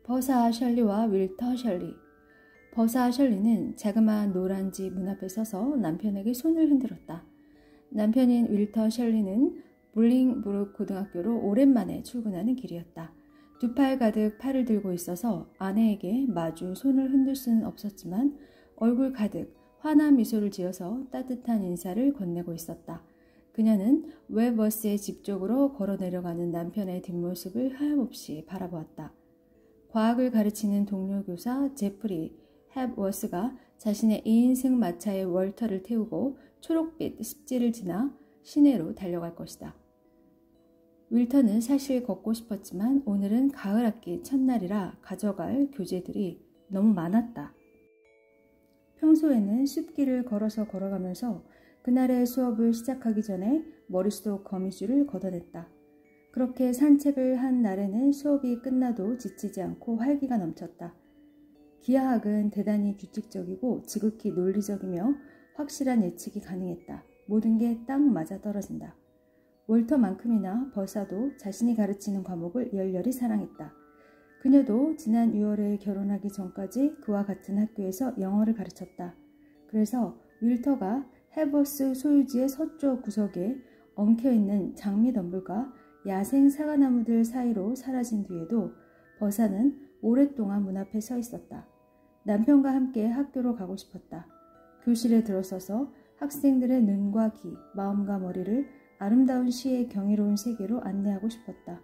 버사 셜리와 윌터 셜리. 버사 셜리는 자그마한 노란 집 문 앞에 서서 남편에게 손을 흔들었다. 남편인 윌터 셜리는 볼링브룩 고등학교로 오랜만에 출근하는 길이었다. 두 팔 가득 팔을 들고 있어서 아내에게 마주 손을 흔들 수는 없었지만 얼굴 가득 환한 미소를 지어서 따뜻한 인사를 건네고 있었다. 그녀는 웹워스의 집 쪽으로 걸어 내려가는 남편의 뒷모습을 하염없이 바라보았다. 과학을 가르치는 동료 교사 제프리 헵워스가 자신의 2인승 마차에 월터를 태우고 초록빛 습지를 지나 시내로 달려갈 것이다. 윌터는 사실 걷고 싶었지만 오늘은 가을 학기 첫날이라 가져갈 교재들이 너무 많았다. 평소에는 숲길을 걸어가면서 그날의 수업을 시작하기 전에 머릿속 거미줄을 걷어냈다. 그렇게 산책을 한 날에는 수업이 끝나도 지치지 않고 활기가 넘쳤다. 기하학은 대단히 규칙적이고 지극히 논리적이며 확실한 예측이 가능했다. 모든 게 딱 맞아 떨어진다. 월터만큼이나 버사도 자신이 가르치는 과목을 열렬히 사랑했다. 그녀도 지난 6월에 결혼하기 전까지 그와 같은 학교에서 영어를 가르쳤다. 그래서 윌터가 헤버스 소유지의 서쪽 구석에 엉켜있는 장미덤불과 야생 사과나무들 사이로 사라진 뒤에도 버사는 오랫동안 문 앞에 서 있었다. 남편과 함께 학교로 가고 싶었다. 교실에 들어서서 학생들의 눈과 귀, 마음과 머리를 아름다운 시의 경이로운 세계로 안내하고 싶었다.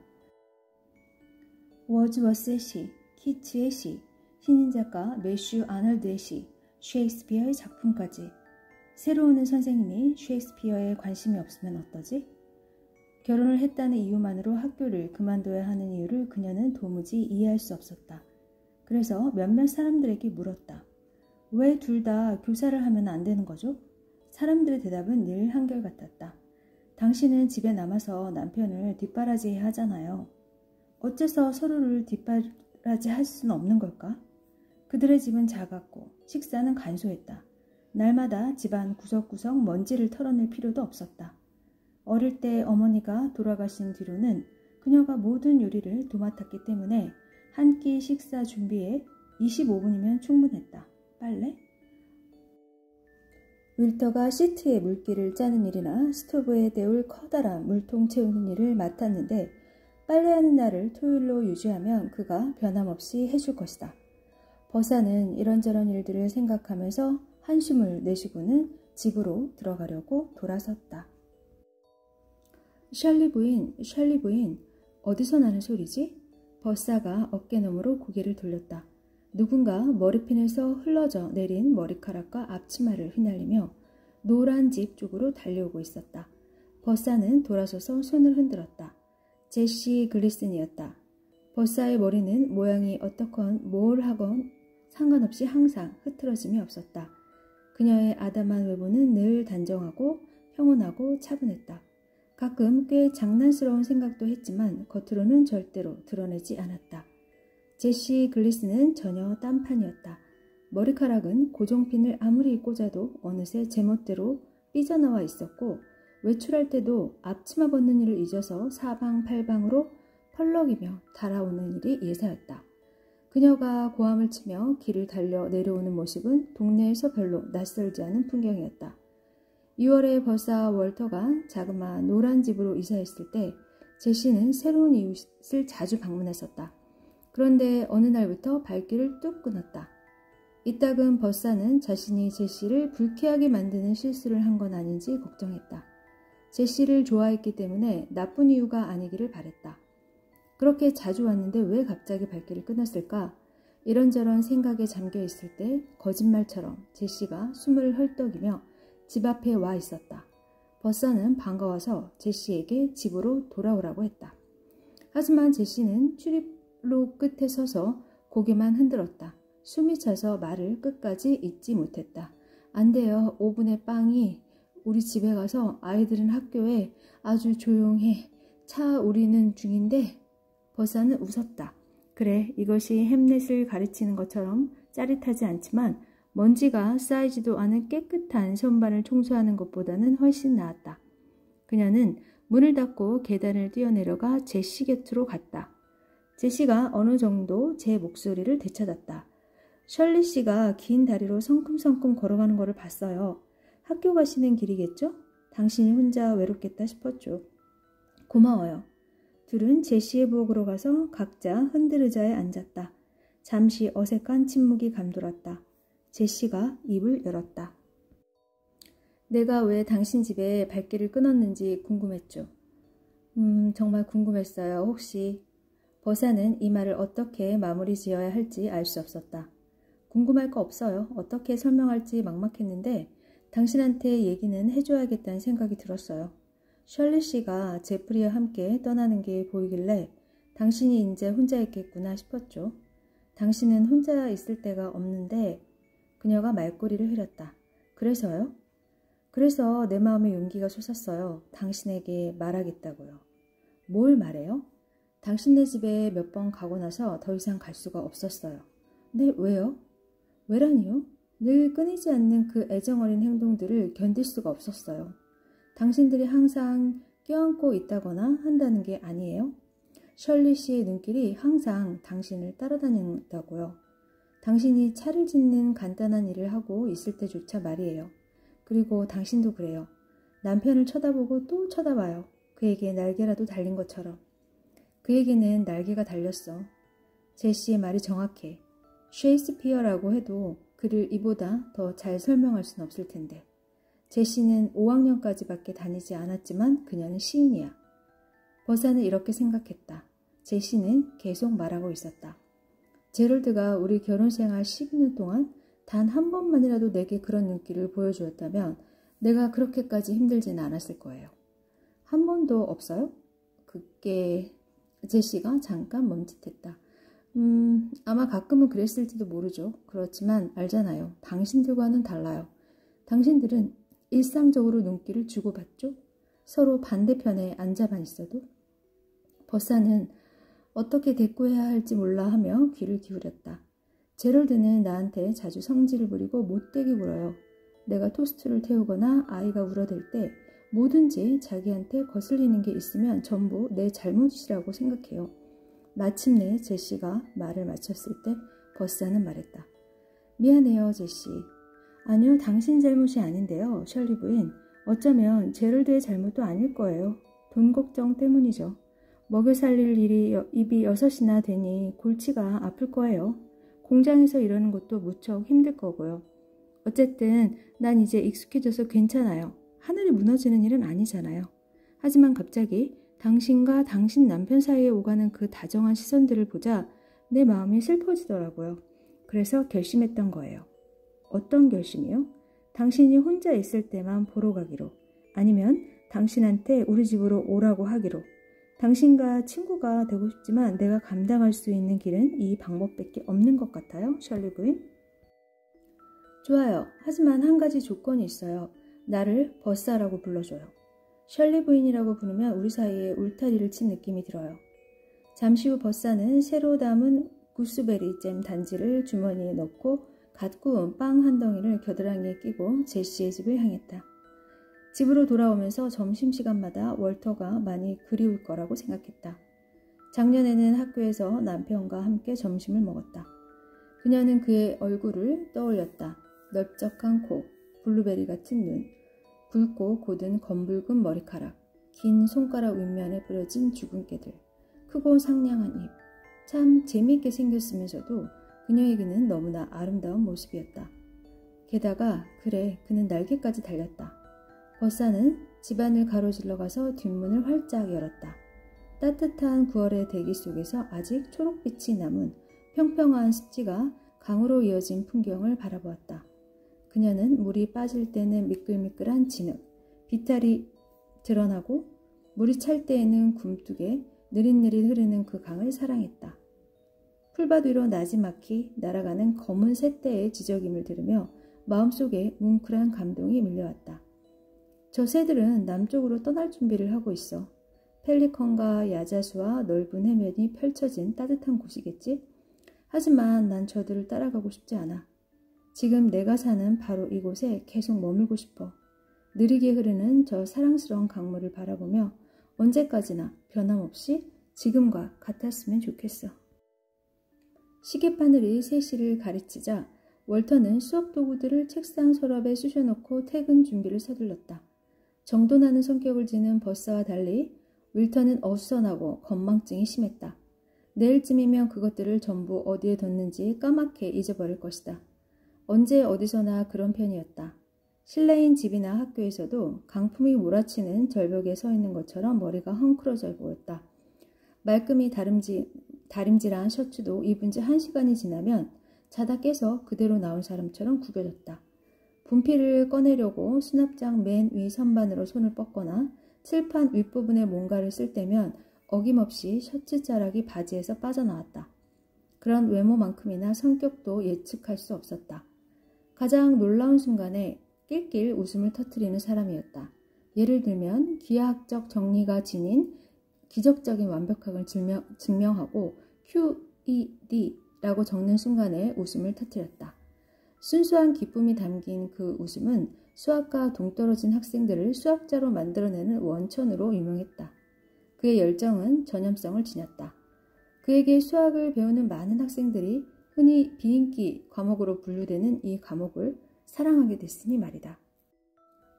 워즈워스의 시, 키츠의 시, 신인 작가 매슈 아널드의 시, 셰익스피어의 작품까지. 새로 오는 선생님이 셰익스피어에 관심이 없으면 어떠지? 결혼을 했다는 이유만으로 학교를 그만둬야 하는 이유를 그녀는 도무지 이해할 수 없었다. 그래서 몇몇 사람들에게 물었다. 왜 둘 다 교사를 하면 안 되는 거죠? 사람들의 대답은 늘 한결같았다. 당신은 집에 남아서 남편을 뒷바라지해야 하잖아요. 어째서 서로를 뒷바라지 할 수는 없는 걸까? 그들의 집은 작았고 식사는 간소했다. 날마다 집안 구석구석 먼지를 털어낼 필요도 없었다. 어릴 때 어머니가 돌아가신 뒤로는 그녀가 모든 요리를 도맡았기 때문에 한 끼 식사 준비에 25분이면 충분했다. 빨래? 윌터가 시트에 물기를 짜는 일이나 스토브에 데울 커다란 물통 채우는 일을 맡았는데 빨래하는 날을 토요일로 유지하면 그가 변함없이 해줄 것이다. 버사는 이런저런 일들을 생각하면서 한숨을 내쉬고는 집으로 들어가려고 돌아섰다. 셜리 부인, 어디서 나는 소리지? 버사가 어깨너머로 고개를 돌렸다. 누군가 머리핀에서 흘러져 내린 머리카락과 앞치마를 휘날리며 노란 집 쪽으로 달려오고 있었다. 버사는 돌아서서 손을 흔들었다. 제시 글리슨이었다. 버사의 머리는 모양이 어떻건 뭘 하건 상관없이 항상 흐트러짐이 없었다. 그녀의 아담한 외모는 늘 단정하고 평온하고 차분했다. 가끔 꽤 장난스러운 생각도 했지만 겉으로는 절대로 드러내지 않았다. 제시 글리스는 전혀 딴판이었다. 머리카락은 고정핀을 아무리 꽂아도 어느새 제멋대로 삐져나와 있었고 외출할 때도 앞치마 벗는 일을 잊어서 사방팔방으로 펄럭이며 달아오는 일이 예사였다. 그녀가 고함을 치며 길을 달려 내려오는 모습은 동네에서 별로 낯설지 않은 풍경이었다. 2월에 버사 월터가 자그마한 노란 집으로 이사했을 때 제시는 새로운 이웃을 자주 방문했었다. 그런데 어느 날부터 발길을 뚝 끊었다. 이따금 버사는 자신이 제시를 불쾌하게 만드는 실수를 한 건 아닌지 걱정했다. 제시를 좋아했기 때문에 나쁜 이유가 아니기를 바랬다. 그렇게 자주 왔는데 왜 갑자기 발길을 끊었을까? 이런저런 생각에 잠겨 있을 때 거짓말처럼 제시가 숨을 헐떡이며 집 앞에 와 있었다. 버사는 반가워서 제시에게 집으로 돌아오라고 했다. 하지만 제시는 출입로 끝에 서서 고개만 흔들었다. 숨이 차서 말을 끝까지 잇지 못했다. 안 돼요. 5분의 빵이 우리 집에 가서 아이들은 학교에 아주 조용해. 차 우리는 중인데 버사는 웃었다. 그래, 이것이 햄릿을 가르치는 것처럼 짜릿하지 않지만 먼지가 쌓이지도 않은 깨끗한 선반을 청소하는 것보다는 훨씬 나았다. 그녀는 문을 닫고 계단을 뛰어내려가 제시 곁으로 갔다. 제시가 어느 정도 제 목소리를 되찾았다. 셜리 씨가 긴 다리로 성큼성큼 걸어가는 것을 봤어요. 학교 가시는 길이겠죠? 당신이 혼자 외롭겠다 싶었죠. 고마워요. 둘은 제시의 부엌으로 가서 각자 흔들의자에 앉았다. 잠시 어색한 침묵이 감돌았다. 제시가 입을 열었다. 내가 왜 당신 집에 발길을 끊었는지 궁금했죠. 정말 궁금했어요. 혹시... 버사는 이 말을 어떻게 마무리 지어야 할지 알 수 없었다. 궁금할 거 없어요. 어떻게 설명할지 막막했는데 당신한테 얘기는 해줘야겠다는 생각이 들었어요. 셜리 씨가 제프리와 함께 떠나는 게 보이길래 당신이 이제 혼자 있겠구나 싶었죠. 당신은 혼자 있을 때가 없는데 그녀가 말꼬리를 흐렸다. 그래서요? 그래서 내 마음에 용기가 솟았어요. 당신에게 말하겠다고요. 뭘 말해요? 당신네 집에 몇 번 가고 나서 더 이상 갈 수가 없었어요. 네, 왜요? 왜라니요? 늘 끊이지 않는 그 애정어린 행동들을 견딜 수가 없었어요. 당신들이 항상 껴안고 있다거나 한다는 게 아니에요? 셜리 씨의 눈길이 항상 당신을 따라다닌다고요. 당신이 차를 짓는 간단한 일을 하고 있을 때조차 말이에요. 그리고 당신도 그래요. 남편을 쳐다보고 또 쳐다봐요. 그에게 날개라도 달린 것처럼. 그에게는 날개가 달렸어. 제시의 말이 정확해. 셰익스피어라고 해도 그를 이보다 더 잘 설명할 순 없을 텐데. 제시는 5학년까지밖에 다니지 않았지만 그녀는 시인이야. 버사는 이렇게 생각했다. 제시는 계속 말하고 있었다. 제럴드가 우리 결혼생활 12년 동안 단 한 번만이라도 내게 그런 눈길을 보여주었다면 내가 그렇게까지 힘들지는 않았을 거예요. 한 번도 없어요? 그게... 제시가 잠깐 멈칫했다. 아마 가끔은 그랬을지도 모르죠. 그렇지만 알잖아요. 당신들과는 달라요. 당신들은 일상적으로 눈길을 주고받죠. 서로 반대편에 앉아만 있어도. 버사는 어떻게 대꾸해야 할지 몰라 하며 귀를 기울였다. 제럴드는 나한테 자주 성질을 부리고 못되게 굴어요. 내가 토스트를 태우거나 아이가 울어댈 때 뭐든지 자기한테 거슬리는 게 있으면 전부 내 잘못이라고 생각해요. 마침내 제시가 말을 마쳤을 때 버사는 말했다. 미안해요, 제시. 아니요, 당신 잘못이 아닌데요, 셜리 부인. 어쩌면 제럴드의 잘못도 아닐 거예요. 돈 걱정 때문이죠. 먹여 살릴 일이 입이 6이나 되니 골치가 아플 거예요. 공장에서 일하는 것도 무척 힘들 거고요. 어쨌든 난 이제 익숙해져서 괜찮아요. 하늘이 무너지는 일은 아니잖아요. 하지만 갑자기 당신과 당신 남편 사이에 오가는 그 다정한 시선들을 보자 내 마음이 슬퍼지더라고요. 그래서 결심했던 거예요. 어떤 결심이요? 당신이 혼자 있을 때만 보러 가기로. 아니면 당신한테 우리 집으로 오라고 하기로. 당신과 친구가 되고 싶지만 내가 감당할 수 있는 길은 이 방법밖에 없는 것 같아요, 셜리 부인. 좋아요. 하지만 한 가지 조건이 있어요. 나를 버사라고 불러줘요. 셜리 부인이라고 부르면 우리 사이에 울타리를 친 느낌이 들어요. 잠시 후 버사는 새로 담은 구스베리 잼 단지를 주머니에 넣고 갓 구운 빵 한 덩이를 겨드랑이에 끼고 제시의 집을 향했다. 집으로 돌아오면서 점심시간마다 월터가 많이 그리울 거라고 생각했다. 작년에는 학교에서 남편과 함께 점심을 먹었다. 그녀는 그의 얼굴을 떠올렸다. 넓적한 코, 블루베리 같은 눈, 굵고 곧은 검붉은 머리카락, 긴 손가락 윗면에 뿌려진 주근깨들, 크고 상냥한 입. 참 재미있게 생겼으면서도 그녀에게는 너무나 아름다운 모습이었다. 게다가 그래, 그는 날개까지 달렸다. 버사는 집안을 가로질러 가서 뒷문을 활짝 열었다. 따뜻한 9월의 대기 속에서 아직 초록빛이 남은 평평한 습지가 강으로 이어진 풍경을 바라보았다. 그녀는 물이 빠질 때는 미끌미끌한 진흙, 비탈이 드러나고 물이 찰 때에는 굼뜨게 느릿느릿 흐르는 그 강을 사랑했다. 풀밭 위로 나지막히 날아가는 검은 새떼의 지저김을 들으며 마음속에 뭉클한 감동이 밀려왔다. 저 새들은 남쪽으로 떠날 준비를 하고 있어. 펠리컨과 야자수와 넓은 해변이 펼쳐진 따뜻한 곳이겠지? 하지만 난 저들을 따라가고 싶지 않아. 지금 내가 사는 바로 이곳에 계속 머물고 싶어. 느리게 흐르는 저 사랑스러운 강물을 바라보며 언제까지나 변함없이 지금과 같았으면 좋겠어. 시계바늘이 3시를 가르치자 월터는 수업 도구들을 책상 서랍에 쑤셔놓고 퇴근 준비를 서둘렀다. 정돈하는 성격을 지닌 버사와 달리 윌턴은 어수선하고 건망증이 심했다. 내일쯤이면 그것들을 전부 어디에 뒀는지 까맣게 잊어버릴 것이다. 언제 어디서나 그런 편이었다. 실내인 집이나 학교에서도 강풍이 몰아치는 절벽에 서 있는 것처럼 머리가 헝클어져 보였다. 말끔히 다림질한 셔츠도 입은 지 1시간이 지나면 자다 깨서 그대로 나온 사람처럼 구겨졌다. 분필을 꺼내려고 수납장 맨 위 선반으로 손을 뻗거나 칠판 윗부분에 뭔가를 쓸 때면 어김없이 셔츠 자락이 바지에서 빠져나왔다. 그런 외모만큼이나 성격도 예측할 수 없었다. 가장 놀라운 순간에 낄낄 웃음을 터뜨리는 사람이었다. 예를 들면 기하학적 정리가 지닌 기적적인 완벽함을 증명하고 QED라고 적는 순간에 웃음을 터뜨렸다. 순수한 기쁨이 담긴 그 웃음은 수학과 동떨어진 학생들을 수학자로 만들어내는 원천으로 유명했다. 그의 열정은 전염성을 지녔다. 그에게 수학을 배우는 많은 학생들이 흔히 비인기 과목으로 분류되는 이 과목을 사랑하게 됐으니 말이다.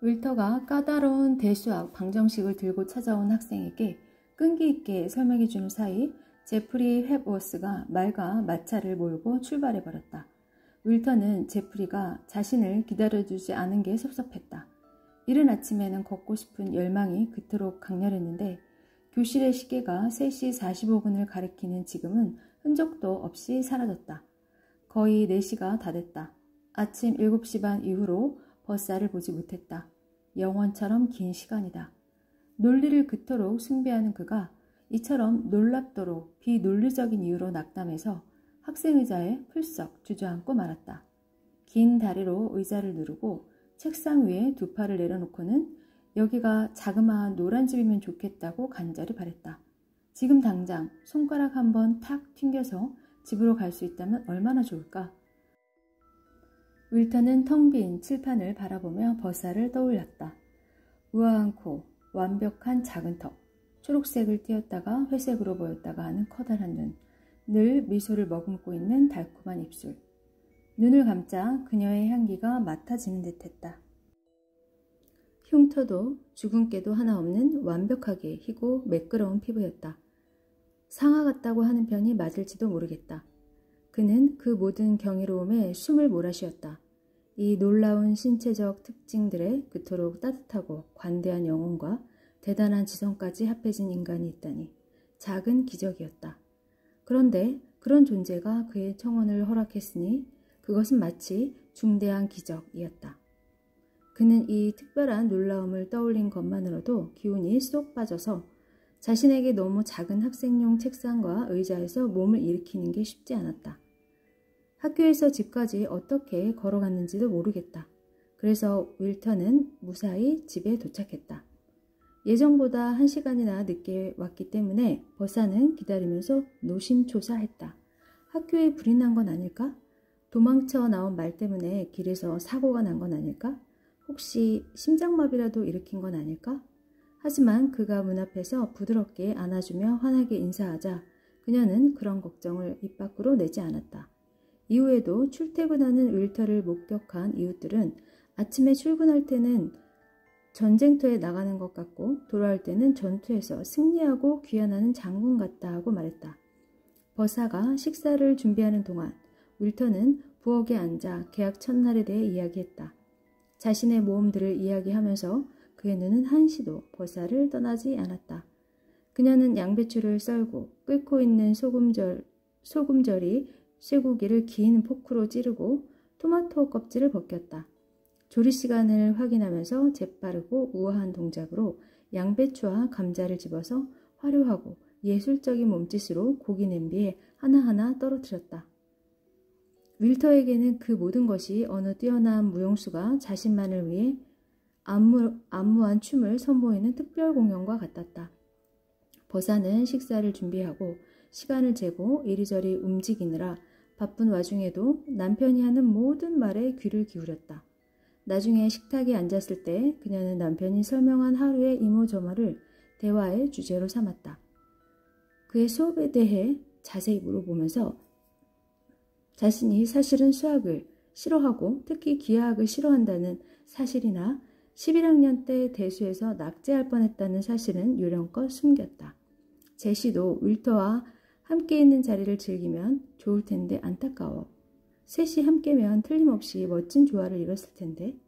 윌터가 까다로운 대수학 방정식을 들고 찾아온 학생에게 끈기 있게 설명해주는 사이 제프리 헵워스가 말과 마차를 몰고 출발해버렸다. 윌터는 제프리가 자신을 기다려주지 않은 게 섭섭했다. 이른 아침에는 걷고 싶은 열망이 그토록 강렬했는데 교실의 시계가 3시 45분을 가리키는 지금은 흔적도 없이 사라졌다. 거의 4시가 다 됐다. 아침 7시 반 이후로 버사를 보지 못했다. 영원처럼 긴 시간이다. 논리를 그토록 숭배하는 그가 이처럼 놀랍도록 비논리적인 이유로 낙담해서 학생의자에 풀썩 주저앉고 말았다. 긴 다리로 의자를 누르고 책상 위에 2팔을 내려놓고는 여기가 자그마한 노란 집이면 좋겠다고 간절히 바랬다. 지금 당장 손가락 한번 탁 튕겨서 집으로 갈 수 있다면 얼마나 좋을까? 윌턴은 텅 빈 칠판을 바라보며 버사를 떠올렸다. 우아한 코, 완벽한 작은 턱, 초록색을 띄었다가 회색으로 보였다가 하는 커다란 눈, 늘 미소를 머금고 있는 달콤한 입술. 눈을 감자 그녀의 향기가 맡아지는 듯했다. 흉터도 주근깨도 하나 없는 완벽하게 희고 매끄러운 피부였다. 상아 같다고 하는 편이 맞을지도 모르겠다. 그는 그 모든 경이로움에 숨을 몰아쉬었다. 이 놀라운 신체적 특징들에 그토록 따뜻하고 관대한 영혼과 대단한 지성까지 합해진 인간이 있다니 작은 기적이었다. 그런데 그런 존재가 그의 청혼을 허락했으니 그것은 마치 중대한 기적이었다. 그는 이 특별한 놀라움을 떠올린 것만으로도 기운이 쏙 빠져서 자신에게 너무 작은 학생용 책상과 의자에서 몸을 일으키는 게 쉽지 않았다. 학교에서 집까지 어떻게 걸어갔는지도 모르겠다. 그래서 윌턴은 무사히 집에 도착했다. 예정보다 1시간이나 늦게 왔기 때문에 버사는 기다리면서 노심초사했다. 학교에 불이 난 건 아닐까? 도망쳐 나온 말 때문에 길에서 사고가 난 건 아닐까? 혹시 심장마비라도 일으킨 건 아닐까? 하지만 그가 문 앞에서 부드럽게 안아주며 환하게 인사하자 그녀는 그런 걱정을 입 밖으로 내지 않았다. 이후에도 출퇴근하는 윌터를 목격한 이웃들은 아침에 출근할 때는 전쟁터에 나가는 것 같고 돌아올 때는 전투에서 승리하고 귀환하는 장군 같다 하고 말했다. 버사가 식사를 준비하는 동안 윌터는 부엌에 앉아 계약 첫날에 대해 이야기했다. 자신의 모험들을 이야기하면서 그의 눈은 한시도 버사를 떠나지 않았다. 그녀는 양배추를 썰고 끓고 있는 소금절이 쇠고기를 긴 포크로 찌르고 토마토 껍질을 벗겼다. 조리 시간을 확인하면서 재빠르고 우아한 동작으로 양배추와 감자를 집어서 화려하고 예술적인 몸짓으로 고기 냄비에 하나하나 떨어뜨렸다. 윌터에게는 그 모든 것이 어느 뛰어난 무용수가 자신만을 위해 안무한 춤을 선보이는 특별 공연과 같았다. 버사는 식사를 준비하고 시간을 재고 이리저리 움직이느라 바쁜 와중에도 남편이 하는 모든 말에 귀를 기울였다. 나중에 식탁에 앉았을 때 그녀는 남편이 설명한 하루의 이모저모를 대화의 주제로 삼았다. 그의 수업에 대해 자세히 물어보면서 자신이 사실은 수학을 싫어하고 특히 기하학을 싫어한다는 사실이나 11학년 때 대수에서 낙제할 뻔했다는 사실은 요령껏 숨겼다. 제시도 윌터와 함께 있는 자리를 즐기면 좋을 텐데 안타까워. 셋이 함께면 틀림없이 멋진 조화를 이뤘을 텐데.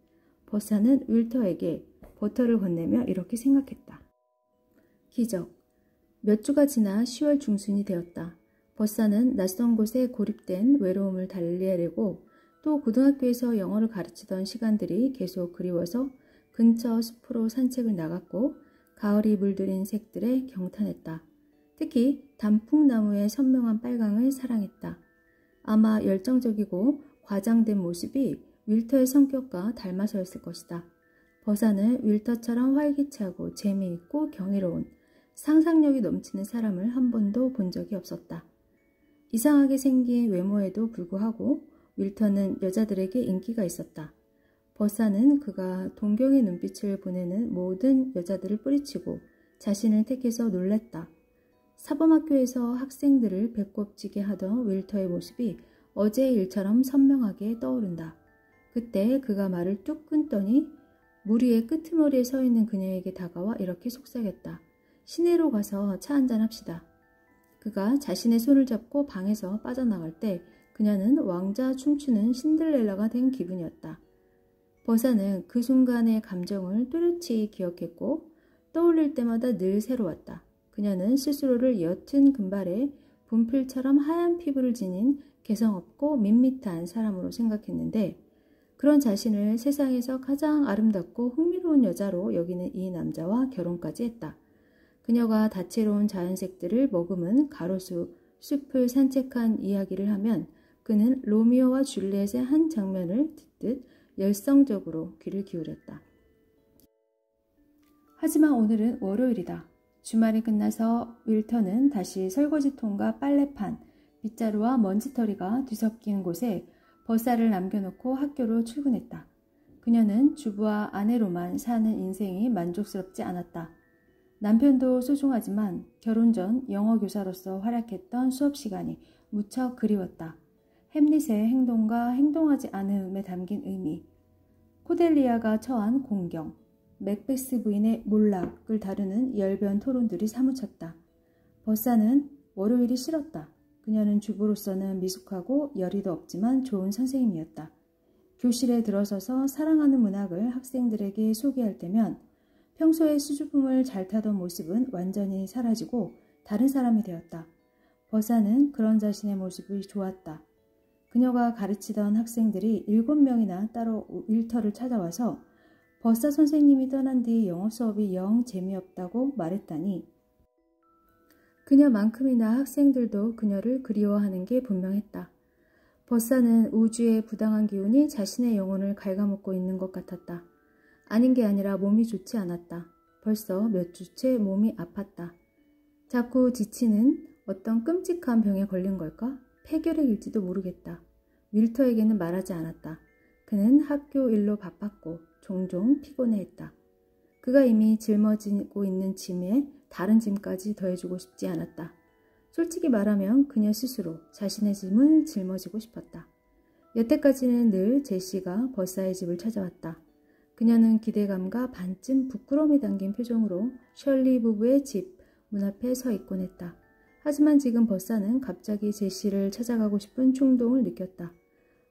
버사는 윌터에게 버터를 건네며 이렇게 생각했다. 기적. 몇 주가 지나 10월 중순이 되었다. 버사는 낯선 곳에 고립된 외로움을 달래려고 또 고등학교에서 영어를 가르치던 시간들이 계속 그리워서 근처 숲으로 산책을 나갔고 가을이 물들인 색들에 경탄했다. 특히 단풍나무의 선명한 빨강을 사랑했다. 아마 열정적이고 과장된 모습이 윌터의 성격과 닮아서였을 것이다. 버사는 윌터처럼 활기차고 재미있고 경이로운 상상력이 넘치는 사람을 한 번도 본 적이 없었다. 이상하게 생긴 외모에도 불구하고 윌터는 여자들에게 인기가 있었다. 버사는 그가 동경의 눈빛을 보내는 모든 여자들을 뿌리치고 자신을 택해서 놀랬다. 사범학교에서 학생들을 배꼽지게 하던 윌터의 모습이 어제의 일처럼 선명하게 떠오른다. 그때 그가 말을 뚝 끊더니 무리의 끄트머리에 서 있는 그녀에게 다가와 이렇게 속삭였다. 시내로 가서 차 한잔 합시다. 그가 자신의 손을 잡고 방에서 빠져나갈 때 그녀는 왕자 춤추는 신들렐라가 된 기분이었다. 버사는 그 순간의 감정을 뚜렷이 기억했고 떠올릴 때마다 늘 새로웠다. 그녀는 스스로를 옅은 금발에 분필처럼 하얀 피부를 지닌 개성없고 밋밋한 사람으로 생각했는데 그런 자신을 세상에서 가장 아름답고 흥미로운 여자로 여기는 이 남자와 결혼까지 했다. 그녀가 다채로운 자연색들을 머금은 가로수 숲을 산책한 이야기를 하면 그는 로미오와 줄리엣의 한 장면을 듣듯 열성적으로 귀를 기울였다. 하지만 오늘은 월요일이다. 주말이 끝나서 윌터는 다시 설거지통과 빨래판, 빗자루와 먼지털이가 뒤섞인 곳에 버사를 남겨놓고 학교로 출근했다. 그녀는 주부와 아내로만 사는 인생이 만족스럽지 않았다. 남편도 소중하지만 결혼 전 영어 교사로서 활약했던 수업 시간이 무척 그리웠다. 햄릿의 행동과 행동하지 않음에 담긴 의미, 코델리아가 처한 공경, 맥베스 부인의 몰락을 다루는 열변 토론들이 사무쳤다. 버사는 월요일이 싫었다. 그녀는 주부로서는 미숙하고 열의도 없지만 좋은 선생님이었다. 교실에 들어서서 사랑하는 문학을 학생들에게 소개할 때면 평소에 수줍음을 잘 타던 모습은 완전히 사라지고 다른 사람이 되었다. 버사는 그런 자신의 모습이 좋았다. 그녀가 가르치던 학생들이 7명이나 따로 윌터를 찾아와서 버사 선생님이 떠난 뒤 영어 수업이 영 재미없다고 말했다니 그녀만큼이나 학생들도 그녀를 그리워하는 게 분명했다. 버사는 우주의 부당한 기운이 자신의 영혼을 갉아먹고 있는 것 같았다. 아닌 게 아니라 몸이 좋지 않았다. 벌써 몇 주째 몸이 아팠다. 자꾸 지치는 어떤 끔찍한 병에 걸린 걸까? 폐결핵일지도 모르겠다. 윌터에게는 말하지 않았다. 그는 학교 일로 바빴고 종종 피곤해했다. 그가 이미 짊어지고 있는 짐에 다른 짐까지 더해주고 싶지 않았다. 솔직히 말하면 그녀 스스로 자신의 짐을 짊어지고 싶었다. 여태까지는 늘 제시가 버사의 집을 찾아왔다. 그녀는 기대감과 반쯤 부끄러움이 담긴 표정으로 셜리 부부의 집 문 앞에 서 있곤 했다. 하지만 지금 버사는 갑자기 제시를 찾아가고 싶은 충동을 느꼈다.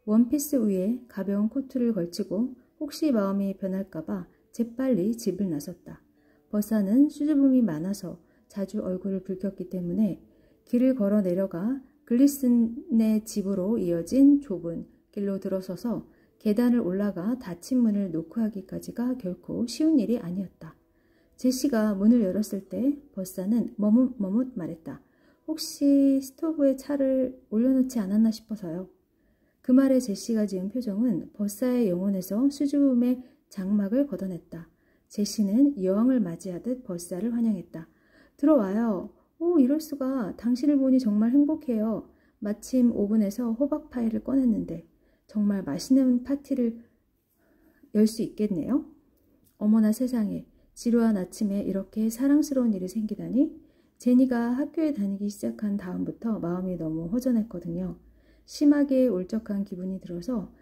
원피스 위에 가벼운 코트를 걸치고 혹시 마음이 변할까봐 재빨리 집을 나섰다. 버사는 수줍음이 많아서 자주 얼굴을 붉혔기 때문에 길을 걸어 내려가 글리슨의 집으로 이어진 좁은 길로 들어서서 계단을 올라가 닫힌 문을 노크하기까지가 결코 쉬운 일이 아니었다. 제시가 문을 열었을 때 버사는 머뭇머뭇 말했다. 혹시 스토브에 차를 올려놓지 않았나 싶어서요. 그 말에 제시가 지은 표정은 버사의 영혼에서 수줍음의 장막을 걷어냈다. 제시는 여왕을 맞이하듯 버사를 환영했다. 들어와요. 오, 이럴 수가. 당신을 보니 정말 행복해요. 마침 오븐에서 호박파이를 꺼냈는데 정말 맛있는 파티를 열 수 있겠네요. 어머나 세상에, 지루한 아침에 이렇게 사랑스러운 일이 생기다니. 제니가 학교에 다니기 시작한 다음부터 마음이 너무 허전했거든요. 심하게 울적한 기분이 들어서